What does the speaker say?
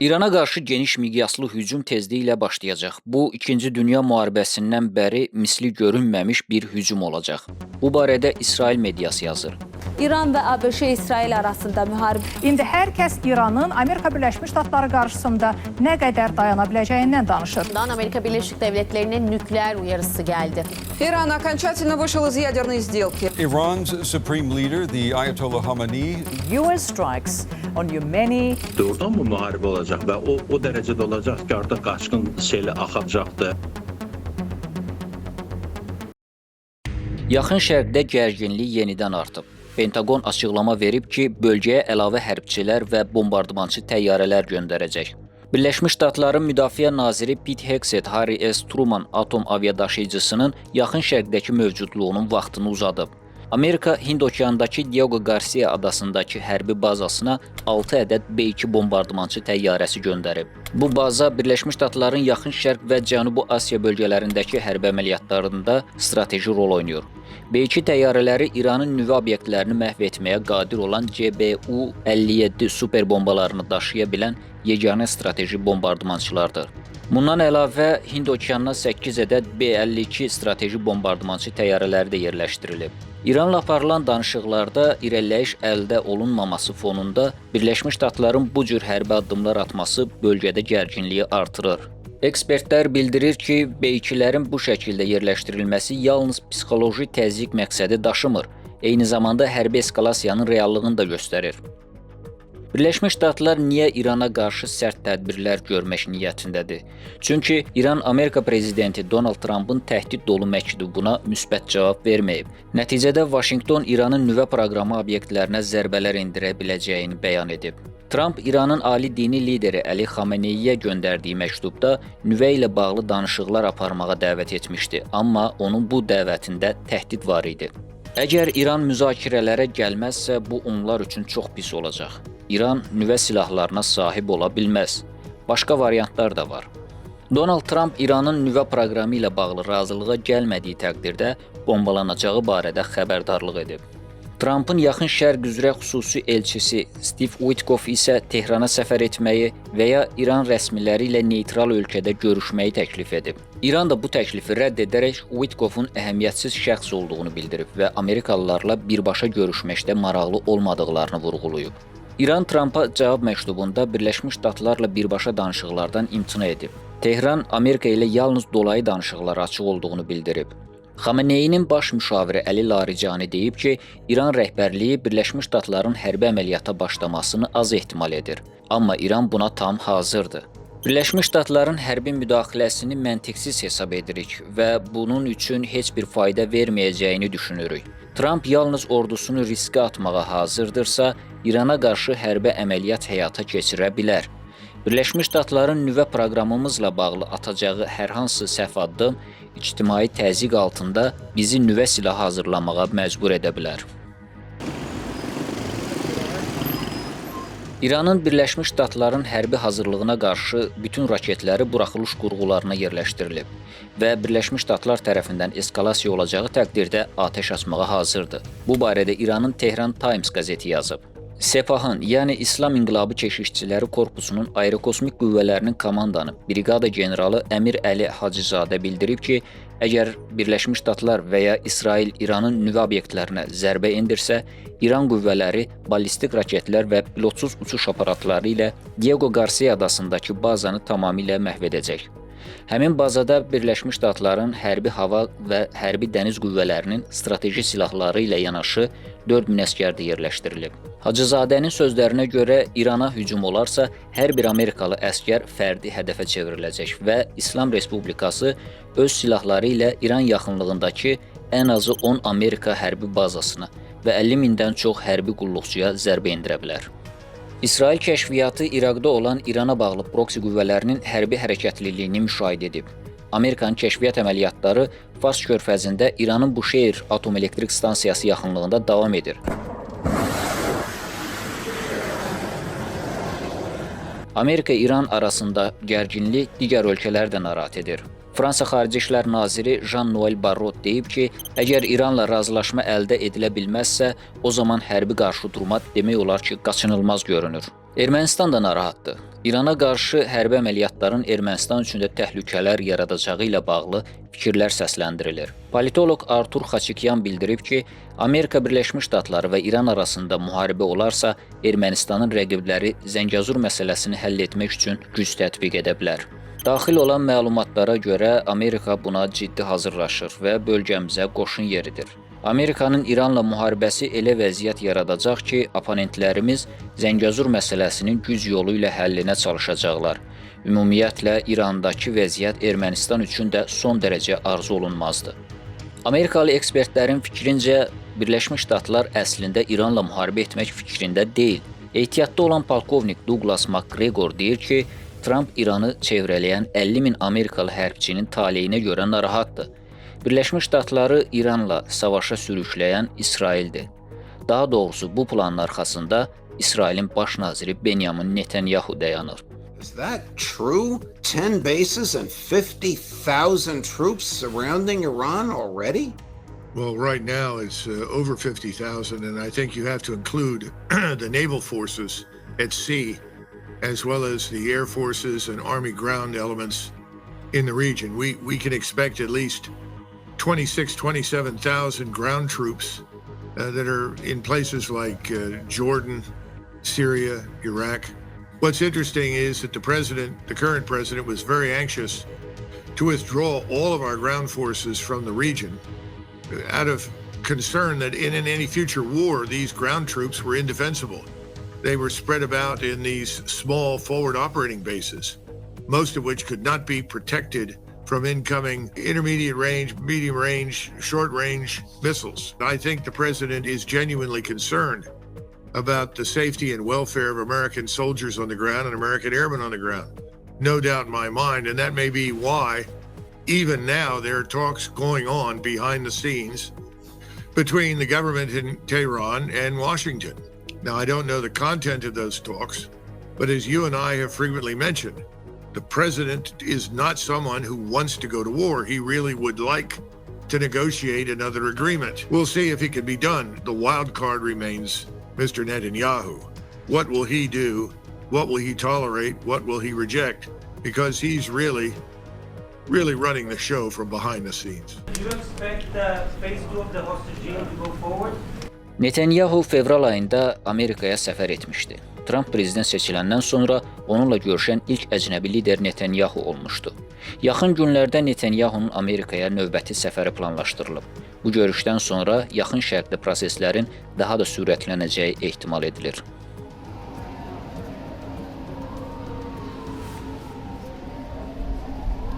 İrana qarşı geniş miqyaslı hücum tezliyi ilə başlayacaq. Bu, 2-ci Dünya müharibəsindən bəri misli görünməmiş bir hücum olacaq. Bu barədə İsrail mediası yazır. İran və ABŞ-İsrail arasında müharibə. İndi hər kəs İranın Amerika Birləşmiş Ştatları qarşısında nə qədər dayana biləcəyindən danışır. Amerika Birleşik Devletleri'nin nükleer uyarısı geldi. Иран окончательно вышел из ядерной сделки. Iran's supreme leader, the Ayatollah Khamenei, US strikes on Yemeni. Doğrudan bu müharibə olacaq və o dərəcədə olacaq ki, artıq qaçqın seli axacaqdır. Yaxın Şərqdə gərginlik yenidən artıb. Pentagon açıqlama verib ki, bölgəyə əlavə hərbçilər və bombardımançı təyyarələr göndərəcək. Birləşmiş Ştatların Müdafiə naziri Pete Hegseth Harry S. Truman atom aviadaşıyıcısının Yaxın Şərqdəki mövcudluğunun vaxtını uzadıb. Amerika Hind okeanındakı Diego Garcia adasındakı hərbi bazasına 6 ədəd B-2 bombardımançı təyyarəsi göndərib. Bu baza Birləşmiş Ştatların Yaxın Şərq və Cənubi Asiya bölgələrindəki hərbi əməliyyatlarında strateji rol oynayır. B-2 təyyarələri İranın nüvə obyektlərini məhv etməyə qadir olan CBU-57 super bombalarını daşıya bilən yeganə strateji bombardımançılardır. Bundan əlavə Hind okeanına 8 ədəd B-52 strateji bombardımançı təyyarələri də yerləşdirilib. İranla aparılan danışıqlarda irəliləyiş əldə olunmaması fonunda Birləşmiş Ştatların bu cür hərbi addımlar atması bölgədə gərginliyi artırır. Ekspertlər bildirir ki, B-2-lərin bu şəkildə yerləşdirilməsi yalnız psixoloji təzyiq məqsədi daşımır, eyni zamanda hərbi eskalasiyanın reallığını da göstərir. Birləşmiş Ştatlar niyə İrana qarşı sərt tədbirlər görmək niyyətindədir? Çünki İran Amerika prezidenti Donald Trump'ın təhdid dolu məktubuna müsbət cavab verməyib. Nəticədə Vaşinqton İranın nüvə proqramı obyektlərinə zərbələr endirə biləcəyini bəyan edib. Trump İranın ali dini lideri Əli Xameneiyə göndərdiyi məktubda nüvə ilə bağlı danışıqlar aparmağa dəvət etmişdi, amma onun bu dəvətində təhdid var idi. Əgər İran müzakirələrə gəlməzsə, bu onlar üçün çox pis olacaq. İran nüvə silahlarına sahib ola bilməz. Başqa variantlar da var. Donald Trump İranın nüvə proqramı ilə bağlı razılığa gəlmədiyi təqdirdə bombalanacağı barədə xəbərdarlıq edib. Trump'ın Yaxın Şərq üzrə xüsusi elçisi Steve Witkoff isə Tehrana səfər etməyi və ya İran rəsmiləri ilə neytral ölkədə görüşməyi təklif edib. İran da bu təklifi rədd edərək Witkoffun əhəmiyyətsiz şəxs olduğunu bildirib və Amerikalılarla birbaşa görüşməkdə maraqlı olmadıqlarını vurğulayıb. İran Trump'a cavab məktubunda Birləşmiş Ştatlarla birbaşa danışıqlardan imtina edib. Tehran Amerika ilə yalnız dolayı danışıqlara açıq olduğunu bildirib. Xameneinin baş müşaviri Əli Laricani deyib ki, İran rəhbərliyi Birləşmiş Ştatların hərbi əməliyyata başlamasını az ehtimal edir. Amma İran buna tam hazırdır. Birləşmiş Ştatların hərbi müdaxiləsini məntiqsiz hesab edirik və bunun üçün heç bir fayda verməyəcəyini düşünürük. Trump yalnız ordusunu riskə atmağa hazırdırsa, İrana qarşı hərbi əməliyyat həyata keçirə bilər. Birləşmiş Ştatların nüvə proqramımızla bağlı atacağı hər hansı səhv addım ictimai təzyiq altında bizi nüvə silahı hazırlamağa məcbur edə bilər. İranın Birləşmiş Ştatların hərbi hazırlığına qarşı bütün raketləri buraxılış qurğularına yerləşdirilib və Birləşmiş Ştatlar tərəfindən eskalasiya olacağı təqdirdə atəş açmağa hazırdır. Bu barədə İranın Tehran Times qəzeti yazıb. Sepahın, yəni İslam İnqilabı Keşişçiləri Korpusunun aerokosmik qüvvələrinin komandanı, briqada generalı Əmir Əli Hacızadə bildirib ki, əgər Birləşmiş Ştatlar və ya İsrail İranın nüvə obyektlərinə zərbə endirsə, İran qüvvələri ballistik raketlər və pilotsuz uçuş aparatları ilə Diego Garcia adasındakı bazanı tamamilə məhv edəcək. Həmin bazada Birləşmiş Ştatların hərbi hava və hərbi dəniz qüvvələrinin strateji silahları ilə yanaşı 4000 əsgər də yerləşdirilib. Hacızadənin sözlərinə görə İrana hücum olarsa, hər bir Amerikalı əsgər fərdi hədəfə çevriləcək və İslam Respublikası öz silahları ilə İran yaxınlığındakı ən azı 10 Amerika hərbi bazasına və 50 mindən çox hərbi qulluqçuya zərbə endirə bilər. İsrail kəşfiyyatı İraqda olan İrana bağlı proksi qüvvələrinin hərbi hərəkətliliyini müşahidə edib. Amerikanın kəşfiyyat əməliyyatları Fars körfəzində İranın Buşeyr atom elektrik stansiyası yaxınlığında davam edir. Amerika-İran arasında gərginlik digər ölkələri də narahat edir. Fransa Xarici İşlər naziri Jean-Noël Barrot deyib ki, əgər İranla razılaşma əldə edilə bilməzsə, o zaman hərbi qarşıdurma demək olar ki, qaçınılmaz görünür. Ermənistan da narahatdır. İrana qarşı hərbi əməliyyatların Ermənistan üçün də təhlükələr yaradacağı ilə bağlı fikirlər səsləndirilir. Politoloq Artur Xaçikyan bildirib ki, Amerika Birləşmiş Ştatları və İran arasında müharibə olarsa, Ermənistanın rəqibləri Zəngəzur məsələsini həll etmək üçün güc tətbiq edə bilər. Daxil olan məlumatlara görə Amerika buna ciddi hazırlaşır və bölgəmizə qoşun yeridir. Amerikanın İranla müharibəsi elə vəziyyət yaradacaq ki, oponentlərimiz Zəngəzur məsələsinin güc yolu ilə həllinə çalışacaqlar. Ümumiyyətlə, İrandakı vəziyyət Ermənistan üçün də son dərəcə arzu olunmazdır. Amerikalı ekspertlərin fikrincə, Birləşmiş Ştatlar əslində İranla müharibə etmək fikrində deyil. Ehtiyatda olan polkovnik Douglas McGregor deyir ki, Trump İranı çevrələyən 50 min Amerikalı hərbçinin taleyinə görə narahatdır. Birləşmiş Ştatları İranla savaşa sürükləyən İsraildir. Daha doğrusu bu planın arxasında İsrailin baş naziri Benjamin Netanyahu dayanır. Is that true? 10 bases and 50,000 troops surrounding Iran already? Well, right now it's over 50,000, and I think you have to include the naval forces at sea, as well as the air forces and army ground elements in the region. We can expect at least 27,000 ground troops that are in places like Jordan, Syria, Iraq. What's interesting is that the current president, was very anxious to withdraw all of our ground forces from the region out of concern that in any future war, these ground troops were indefensible. They were spread about in these small forward operating bases, most of which could not be protected from incoming intermediate range, medium range, short range missiles. I think the president is genuinely concerned about the safety and welfare of American soldiers on the ground and American airmen on the ground. No doubt in my mind, and that may be why even now there are talks going on behind the scenes between the government in Tehran and Washington. Now, I don't know the content of those talks, but as you and I have frequently mentioned, the president is not someone who wants to go to war. He really would like to negotiate another agreement. We'll see if it can be done. The wild card remains Mr. Netanyahu. What will he do? What will he tolerate? What will he reject? Because he's really running the show from behind the scenes. Do you expect phase 2 of the hostage deal to go forward? Netanyahu fevral ayında Amerikaya səfər etmişdi. Trump prezident seçiləndən sonra onunla görüşən ilk əcnəbi lider Netanyahu olmuşdu. Yaxın günlərdə Netanyahunun Amerikaya növbəti səfəri planlaşdırılıb. Bu görüşdən sonra yaxın şərqdə proseslərin daha da sürətlənəcəyi ehtimal edilir.